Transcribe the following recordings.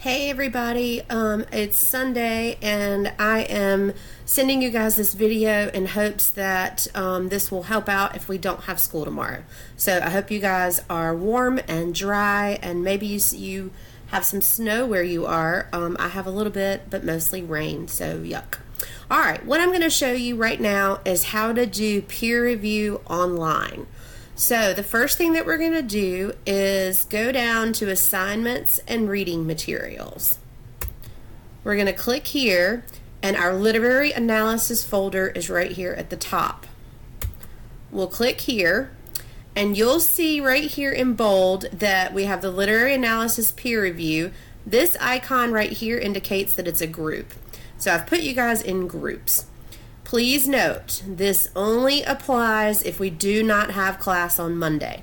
Hey everybody, it's Sunday and I am sending you guys this video in hopes that this will help out if we don't have school tomorrow. So I hope you guys are warm and dry, and maybe you have some snow where you are. I have a little bit, but mostly rain, so yuck. Alright, what I'm going to show you right now is how to do peer review online. So the first thing that we're going to do is go down to assignments and reading materials. We're going to click here, and our literary analysis folder is right here at the top. We'll click here, and you'll see right here in bold that we have the literary analysis peer review. This icon right here indicates that it's a group. So I've put you guys in groups. Please note, this only applies if we do not have class on Monday.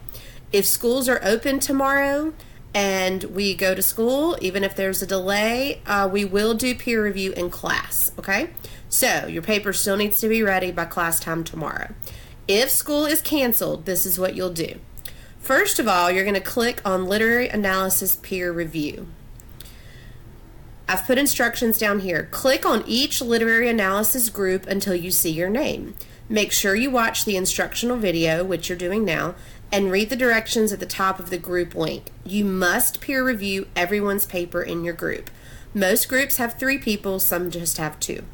If schools are open tomorrow and we go to school, even if there's a delay, we will do peer review in class, okay? So your paper still needs to be ready by class time tomorrow. If school is canceled, this is what you'll do. First of all, you're going to click on Literary Analysis Peer Review. I've put instructions down here. Click on each literary analysis group until you see your name. Make sure you watch the instructional video, which you're doing now, and read the directions at the top of the group link. You must peer review everyone's paper in your group. Most groups have 3 people, some just have 2.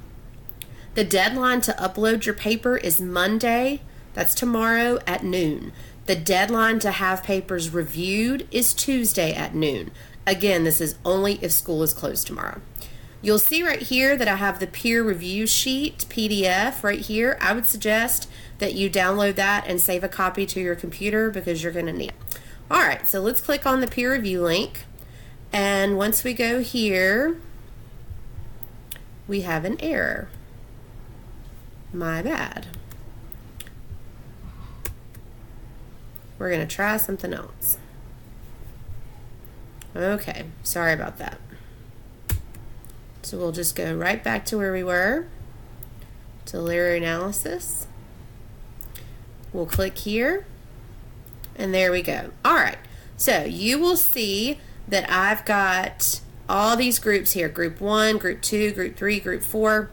The deadline to upload your paper is Monday, that's tomorrow at noon. The deadline to have papers reviewed is Tuesday at noon. Again, this is only if school is closed tomorrow. You'll see right here that I have the peer review sheet PDF right here. I would suggest that you download that and save a copy to your computer because you're going to need it. Alright, so let's click on the peer review link. And once we go here, we have an error. My bad. We're going to try something else. Okay, sorry about that. So we'll just go right back to where we were, to literary analysis. We'll click here, and there we go. Alright, so you will see that I've got all these groups here, group 1, group 2, group 3, group 4,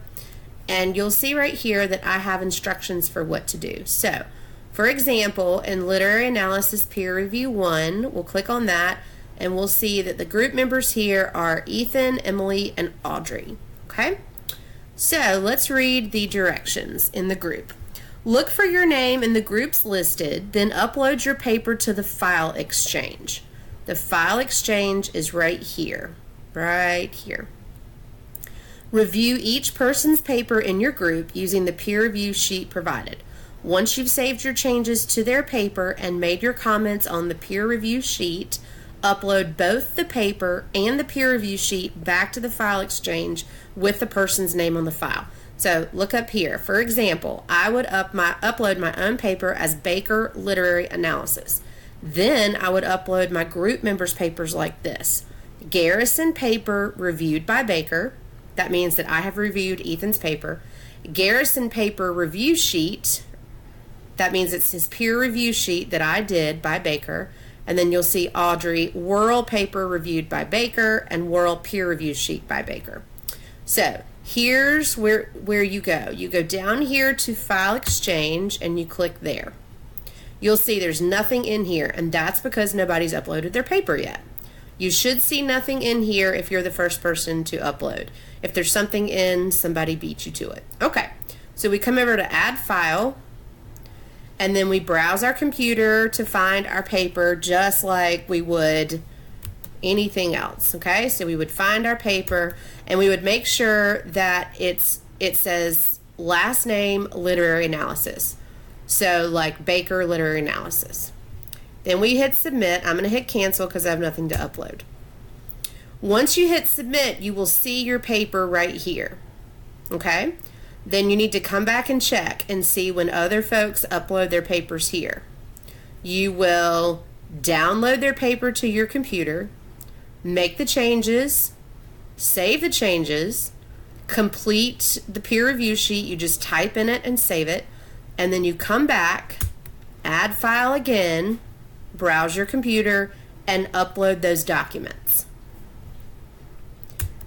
and you'll see right here that I have instructions for what to do. So, for example, in Literary Analysis Peer Review 1, we'll click on that, and we'll see that the group members here are Ethan, Emily, and Audrey. Okay? So let's read the directions in the group. Look for your name in the groups listed, then upload your paper to the file exchange. The file exchange is right here. Right here. Review each person's paper in your group using the peer review sheet provided. Once you've saved your changes to their paper and made your comments on the peer review sheet, upload both the paper and the peer review sheet back to the file exchange with the person's name on the file. So look up here. For example, I would upload my own paper as Baker Literary Analysis. Then I would upload my group members' papers like this. Garrison paper reviewed by Baker. That means that I have reviewed Ethan's paper. Garrison paper review sheet. That means it's his peer review sheet that I did by Baker. And then you'll see Audrey, Worrell paper reviewed by Baker, and Worrell peer review sheet by Baker. So here's where you go. You go down here to File Exchange, and you click there. You'll see there's nothing in here, and that's because nobody's uploaded their paper yet. You should see nothing in here if you're the first person to upload. If there's something in, somebody beat you to it. Okay, so we come over to Add File, and then we browse our computer to find our paper just like we would anything else, okay? So we would find our paper, and we would make sure that it says last name literary analysis. So like Baker Literary Analysis. Then we hit submit. I'm going to hit cancel because I have nothing to upload. Once you hit submit, you will see your paper right here, okay? Then you need to come back and check and see when other folks upload their papers here. You will download their paper to your computer, make the changes, save the changes, complete the peer review sheet. You just type in it and save it, and then you come back, add file again, browse your computer, and upload those documents.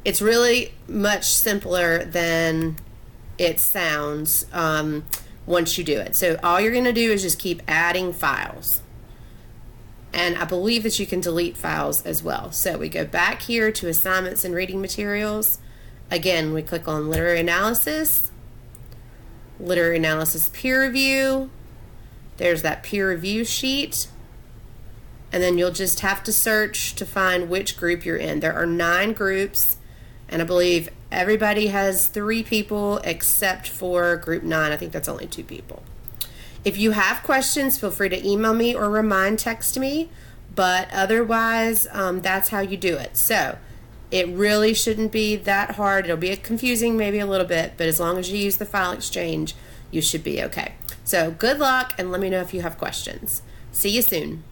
It's really much simpler than it sounds once you do it. So all you're going to do is just keep adding files. And I believe that you can delete files as well. So we go back here to assignments and reading materials. Again, we click on literary analysis peer review. There's that peer review sheet. And then you'll just have to search to find which group you're in. There are 9 groups, and I believe everybody has 3 people except for group 9. I think that's only 2 people. If you have questions, feel free to email me or remind text me, but otherwise, that's how you do it. So it really shouldn't be that hard. It'll be confusing maybe a little bit, but as long as you use the file exchange, you should be okay. So good luck, and let me know if you have questions. See you soon.